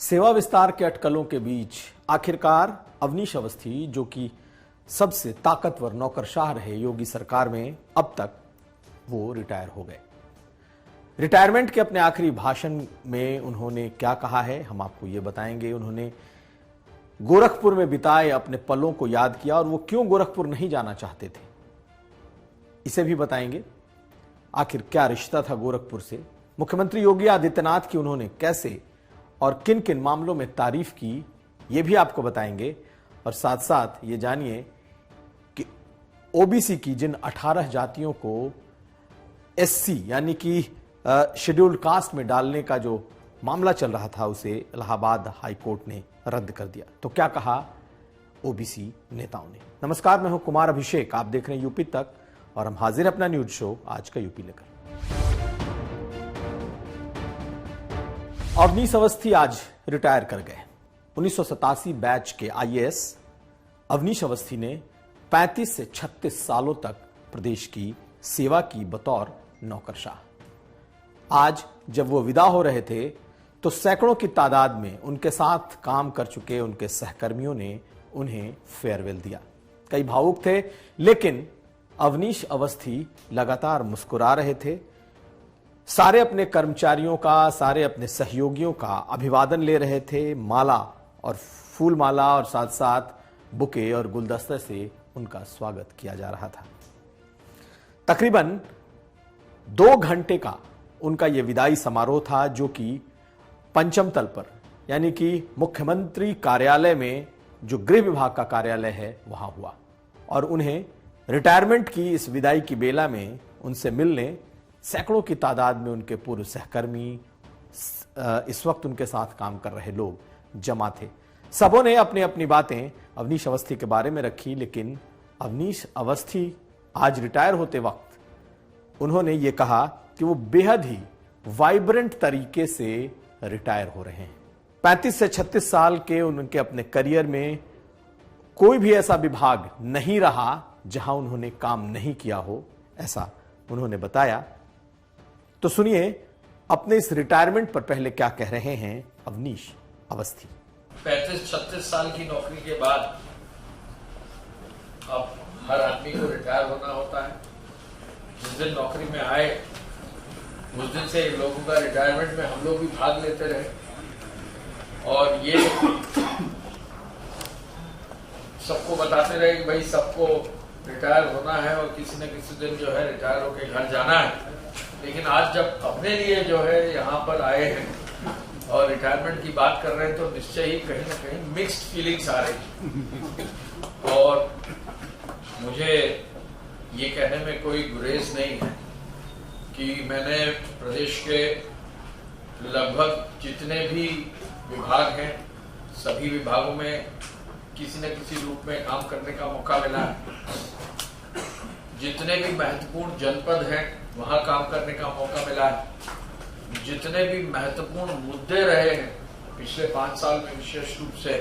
सेवा विस्तार के अटकलों के बीच आखिरकार अवनीश अवस्थी, जो कि सबसे ताकतवर नौकरशाह रहे योगी सरकार में, अब तक वो रिटायर हो गए। रिटायरमेंट के अपने आखिरी भाषण में उन्होंने क्या कहा है, हम आपको ये बताएंगे। उन्होंने गोरखपुर में बिताए अपने पलों को याद किया और वो क्यों गोरखपुर नहीं जाना चाहते थे, इसे भी बताएंगे। आखिर क्या रिश्ता था गोरखपुर से, मुख्यमंत्री योगी आदित्यनाथ की उन्होंने कैसे और किन किन मामलों में तारीफ की, ये भी आपको बताएंगे। और साथ साथ ये जानिए कि ओबीसी की जिन 18 जातियों को एससी यानी कि शेड्यूल्ड कास्ट में डालने का जो मामला चल रहा था, उसे इलाहाबाद हाई कोर्ट ने रद्द कर दिया। तो क्या कहा ओबीसी नेताओं ने। नमस्कार, मैं हूं कुमार अभिषेक, आप देख रहे हैं यूपी तक और हम हाजिर अपना न्यूज शो आज का यूपी लेकर। अवनीश अवस्थी आज रिटायर कर गए। 1987 बैच के आईएएस अवनीश अवस्थी ने 35 से 36 सालों तक प्रदेश की सेवा की बतौर नौकरशाह। आज जब वो विदा हो रहे थे तो सैकड़ों की तादाद में उनके साथ काम कर चुके उनके सहकर्मियों ने उन्हें फेयरवेल दिया। कई भावुक थे, लेकिन अवनीश अवस्थी लगातार मुस्कुरा रहे थे। सारे अपने कर्मचारियों का, सारे अपने सहयोगियों का अभिवादन ले रहे थे। माला और फूल माला और साथ साथ बुके और गुलदस्ते से उनका स्वागत किया जा रहा था। तकरीबन 2 घंटे का उनका यह विदाई समारोह था, जो कि पंचम तल पर यानी कि मुख्यमंत्री कार्यालय में, जो गृह विभाग का कार्यालय है, वहां हुआ। और उन्हें रिटायरमेंट की इस विदाई की बेला में उनसे मिलने सैकड़ों की तादाद में उनके पूर्व सहकर्मी, इस वक्त उनके साथ काम कर रहे लोग जमा थे। सबों ने अपनी अपनी बातें अवनीश अवस्थी के बारे में रखी, लेकिन अवनीश अवस्थी आज रिटायर होते वक्त उन्होंने ये कहा कि वो बेहद ही वाइब्रेंट तरीके से रिटायर हो रहे हैं। 35 से 36 साल के उनके अपने करियर में कोई भी ऐसा विभाग नहीं रहा जहां उन्होंने काम नहीं किया हो, ऐसा उन्होंने बताया। तो सुनिए अपने इस रिटायरमेंट पर पहले क्या कह रहे हैं अवनीश अवस्थी। 35-36 साल की नौकरी के बाद अब हर आदमी को रिटायर होना होता है। जिस दिन नौकरी में आए उस दिन से लोगों का रिटायरमेंट में हम लोग भी भाग लेते रहे और ये सबको बताते रहे कि भाई सबको रिटायर होना है और किसी न किसी दिन जो है रिटायर होकर घर जाना है। लेकिन आज जब अपने लिए जो है यहाँ पर आए हैं और रिटायरमेंट की बात कर रहे हैं, तो निश्चय ही कहीं ना कहीं मिक्स्ड फीलिंग्स आ रही। और मुझे ये कहने में कोई गुरेज नहीं है कि मैंने प्रदेश के लगभग जितने भी विभाग हैं, सभी विभागों में किसी न किसी रूप में काम करने का मौका मिला है। जितने भी महत्वपूर्ण जनपद हैं वहां काम करने का मौका मिला है। जितने भी महत्वपूर्ण मुद्दे रहे हैं पिछले 5 साल में, विशेष रूप से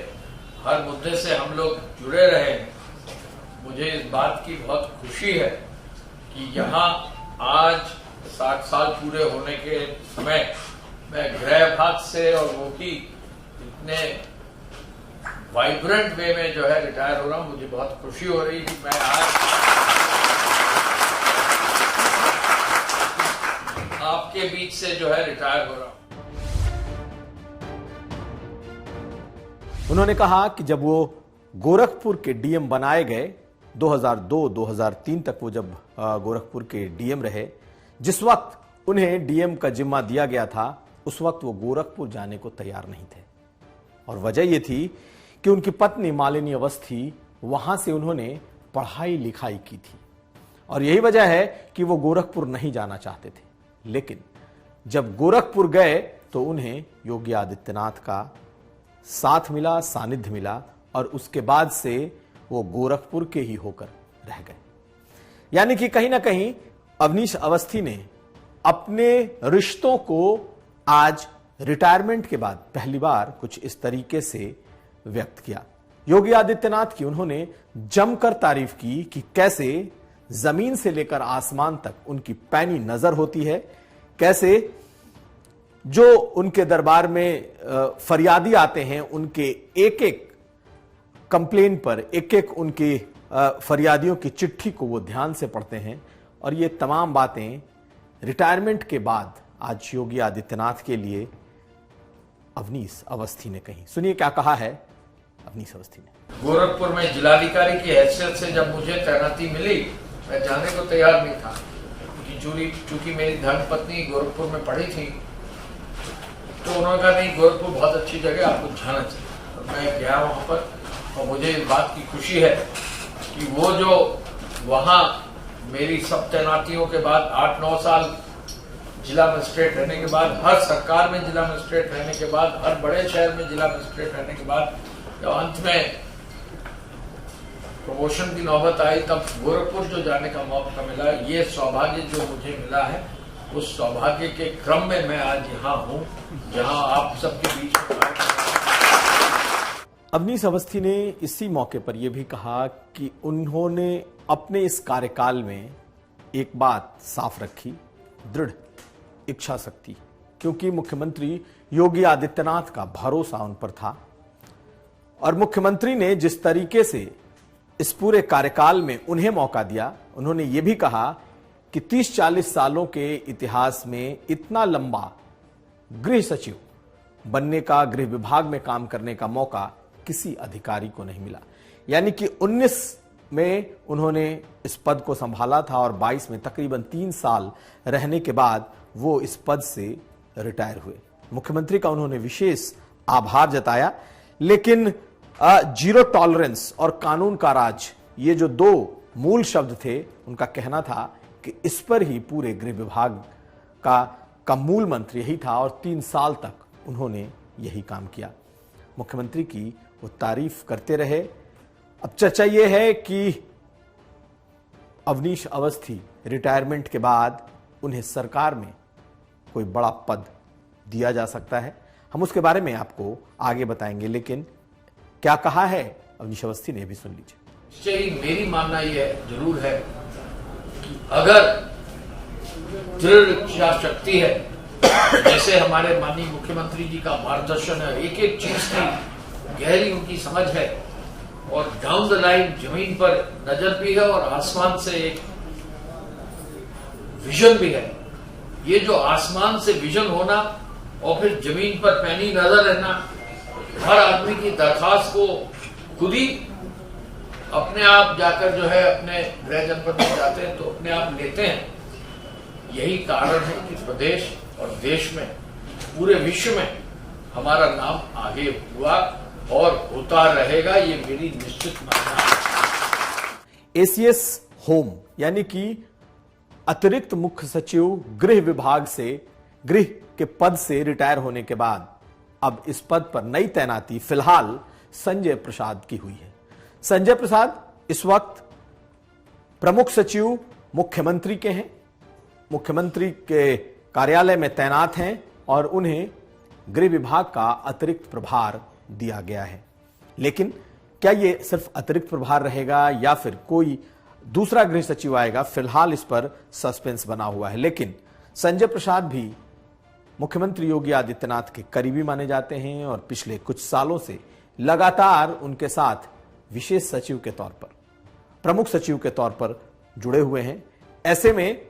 हर मुद्दे से हम लोग जुड़े रहे हैं। मुझे इस बात की बहुत खुशी है कि यहाँ आज 60 साल पूरे होने के समय मैं गृह विभाग से, और वो भी इतने वाइब्रेंट वे में जो है रिटायर हो रहा हूं। मुझे बहुत खुशी हो रही कि मैं आज आपके बीच से जो है रिटायर हो रहा हूं। उन्होंने कहा कि जब वो गोरखपुर के डीएम बनाए गए 2002-2003 तक, वो जब गोरखपुर के डीएम रहे, जिस वक्त उन्हें डीएम का जिम्मा दिया गया था, उस वक्त वो गोरखपुर जाने को तैयार नहीं थे। और वजह यह थी कि उनकी पत्नी मालिनी अवस्थी वहां से उन्होंने पढ़ाई लिखाई की थी और यही वजह है कि वो गोरखपुर नहीं जाना चाहते थे। लेकिन जब गोरखपुर गए तो उन्हें योगी आदित्यनाथ का साथ मिला, सानिध्य मिला और उसके बाद से वो गोरखपुर के ही होकर रह गए। यानी कि कहीं ना कहीं अवनीश अवस्थी ने अपने रिश्तों को आज रिटायरमेंट के बाद पहली बार कुछ इस तरीके से व्यक्त किया। योगी आदित्यनाथ की उन्होंने जमकर तारीफ की कि कैसे जमीन से लेकर आसमान तक उनकी पैनी नजर होती है, कैसे जो उनके दरबार में फरियादी आते हैं, उनके एक एक कंप्लेन पर, एक एक उनके फरियादियों की चिट्ठी को वो ध्यान से पढ़ते हैं। और ये तमाम बातें रिटायरमेंट के बाद आज योगी आदित्यनाथ के लिए अवनीश अवस्थी ने कही। सुनिए क्या कहा है अवनीश अवस्थी ने। गोरखपुर में जिलाधिकारी की हैसियत से जब मुझे तैनाती मिली, मैं जाने को तैयार नहीं था, क्योंकि चूंकि मेरी धर्मपत्नी गोरखपुर में पढ़ी थी, तो उन्होंने कहा नहीं, गोरखपुर बहुत अच्छी जगह, आपको जाना चाहिए। और मैं गया वहां पर, और मुझे इस बात की खुशी है कि वो जो वहां मेरी सब तैनातियों के बाद 8-9 साल जिला मजिस्ट्रेट रहने के बाद, हर सरकार में जिला मजिस्ट्रेट रहने के बाद, हर बड़े शहर में जिला मजिस्ट्रेट रहने के बाद, जब अंत में प्रमोशन की नौबत आई, तब गोरखपुर जो जाने का मौका मिला, ये सौभाग्य जो मुझे मिला है, उस सौभाग्य के क्रम में मैं आज यहाँ हूँ, जहाँ आप सबके बीच में। अवनीश अवस्थी ने इसी मौके पर यह भी कहा कि उन्होंने अपने इस कार्यकाल में एक बात साफ रखी, दृढ़ इच्छा शक्ति, क्योंकि मुख्यमंत्री योगी आदित्यनाथ का भरोसा उन पर था। और मुख्यमंत्री ने जिस तरीके से इस पूरे कार्यकाल में उन्हें मौका दिया, उन्होंने यह भी कहा कि 30-40 सालों के इतिहास में इतना लंबा गृह सचिव बनने का, गृह विभाग में काम करने का मौका किसी अधिकारी को नहीं मिला। यानी कि 19 में उन्होंने इस पद को संभाला था और 22 में तकरीबन 3 साल रहने के बाद वो इस पद से रिटायर हुए। मुख्यमंत्री का उन्होंने विशेष आभार जताया, लेकिन जीरो टॉलरेंस और कानून का राज, ये जो दो मूल शब्द थे, उनका कहना था कि इस पर ही पूरे गृह विभाग का मूल मंत्र यही था और 3 साल तक उन्होंने यही काम किया। मुख्यमंत्री की वो तारीफ करते रहे। अब चर्चा यह है कि अवनीश अवस्थी रिटायरमेंट के बाद उन्हें सरकार में कोई बड़ा पद दिया जा सकता है। हम उसके बारे में आपको आगे बताएंगे, लेकिन क्या कहा है अवनीश अवस्थी ने भी सुन लीजिए। निश्चय ही मेरी मानना यह जरूर है कि अगर दृढ़ इच्छा शक्ति है, जैसे हमारे माननीय मुख्यमंत्री जी का मार्गदर्शन है, एक एक चीज की गहरी उनकी समझ है, और डाउन द लाइन जमीन पर नजर भी है और आसमान से एक विजन भी है। ये जो आसमान से विजन होना और फिर जमीन पर पैनी नजर रहना, हर आदमी की दरखास्त को खुद ही अपने आप जाकर जो है अपने गृह जनपद में जाते हैं तो अपने आप लेते हैं। यही कारण है कि प्रदेश और देश में, पूरे विश्व में हमारा नाम आगे हुआ और होता रहेगा, ये मेरी निश्चित मानना है। एसीएस होम यानी कि अतिरिक्त मुख्य सचिव गृह विभाग से, गृह के पद से रिटायर होने के बाद अब इस पद पर नई तैनाती फिलहाल संजय प्रसाद की हुई है। संजय प्रसाद इस वक्त प्रमुख सचिव मुख्यमंत्री के हैं, मुख्यमंत्री के कार्यालय में तैनात हैं और उन्हें गृह विभाग का अतिरिक्त प्रभार दिया गया है। लेकिन क्या यह सिर्फ अतिरिक्त प्रभार रहेगा या फिर कोई दूसरा गृह सचिव आएगा, फिलहाल इस पर सस्पेंस बना हुआ है। लेकिन संजय प्रसाद भी मुख्यमंत्री योगी आदित्यनाथ के करीबी माने जाते हैं और पिछले कुछ सालों से लगातार उनके साथ विशेष सचिव के तौर पर, प्रमुख सचिव के तौर पर जुड़े हुए हैं। ऐसे में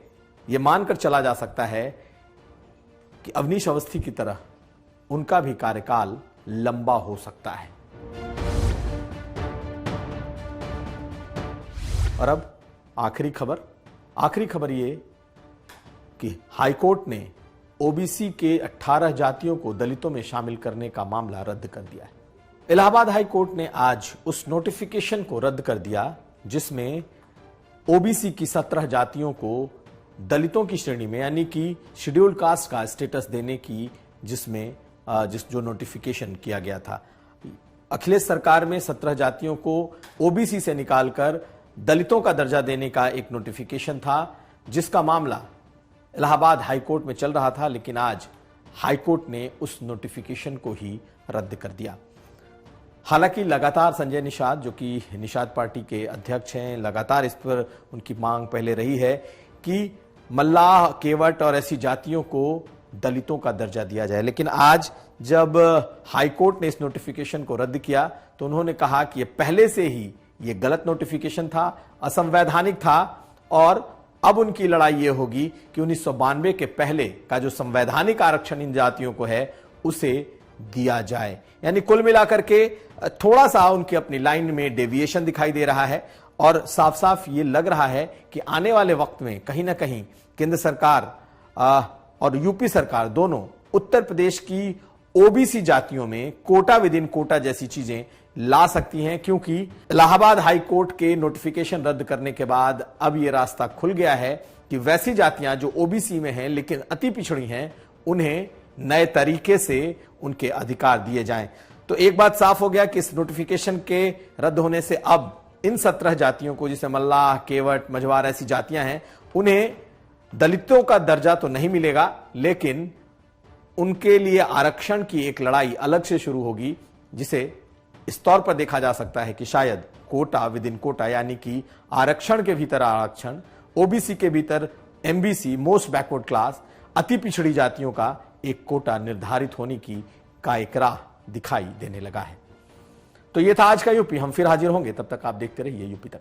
यह मानकर चला जा सकता है कि अवनीश अवस्थी की तरह उनका भी कार्यकाल लंबा हो सकता है। और अब आखिरी खबर ये कि हाईकोर्ट ने ओबीसी के 18 जातियों को दलितों में शामिल करने का मामला रद्द कर दिया है। इलाहाबाद हाई कोर्ट ने आज उस नोटिफिकेशन को रद्द कर दिया जिसमें ओबीसी की 17 जातियों को दलितों की श्रेणी में यानी कि शेड्यूल्ड कास्ट का स्टेटस देने की जो नोटिफिकेशन किया गया था। अखिलेश सरकार में 17 जातियों को ओबीसी से निकालकर दलितों का दर्जा देने का एक नोटिफिकेशन था, जिसका मामला इलाहाबाद हाईकोर्ट में चल रहा था, लेकिन आज हाईकोर्ट ने उस नोटिफिकेशन को ही रद्द कर दिया। हालांकि लगातार संजय निषाद, जो कि निषाद पार्टी के अध्यक्ष हैं, लगातार इस पर उनकी मांग पहले रही है कि मल्लाह, केवट और ऐसी जातियों को दलितों का दर्जा दिया जाए। लेकिन आज जब हाईकोर्ट ने इस नोटिफिकेशन को रद्द किया तो उन्होंने कहा कि ये पहले से ही ये गलत नोटिफिकेशन था, असंवैधानिक था और अब उनकी लड़ाई ये होगी कि 1992 के पहले का जो संवैधानिक आरक्षण इन जातियों को है उसे दिया जाए। यानी कुल मिलाकर के थोड़ा सा उनकी अपनी लाइन में डेविएशन दिखाई दे रहा है और साफ साफ ये लग रहा है कि आने वाले वक्त में कहीं ना कहीं केंद्र सरकार और यूपी सरकार दोनों उत्तर प्रदेश की ओबीसी जातियों में कोटा विद इन कोटा जैसी चीजें ला सकती हैं, क्योंकि इलाहाबाद हाई कोर्ट के नोटिफिकेशन रद्द करने के बाद अब यह रास्ता खुल गया है कि वैसी जातियां जो ओबीसी में हैं लेकिन अति पिछड़ी हैं उन्हें नए तरीके से उनके अधिकार दिए जाएं। तो एक बात साफ हो गया कि इस नोटिफिकेशन के रद्द होने से अब इन 17 जातियों को, जिसे मल्लाह, केवट, मझवार ऐसी जातियां हैं, उन्हें दलितों का दर्जा तो नहीं मिलेगा लेकिन उनके लिए आरक्षण की एक लड़ाई अलग से शुरू होगी, जिसे इस तौर पर देखा जा सकता है कि शायद कोटा विद इन कोटा यानी कि आरक्षण के भीतर आरक्षण, ओबीसी के भीतर एमबीसी, मोस्ट बैकवर्ड क्लास, अति पिछड़ी जातियों का एक कोटा निर्धारित होने की का एक राह दिखाई देने लगा है। तो यह था आज का यूपी। हम फिर हाजिर होंगे, तब तक आप देखते रहिए यूपी तक।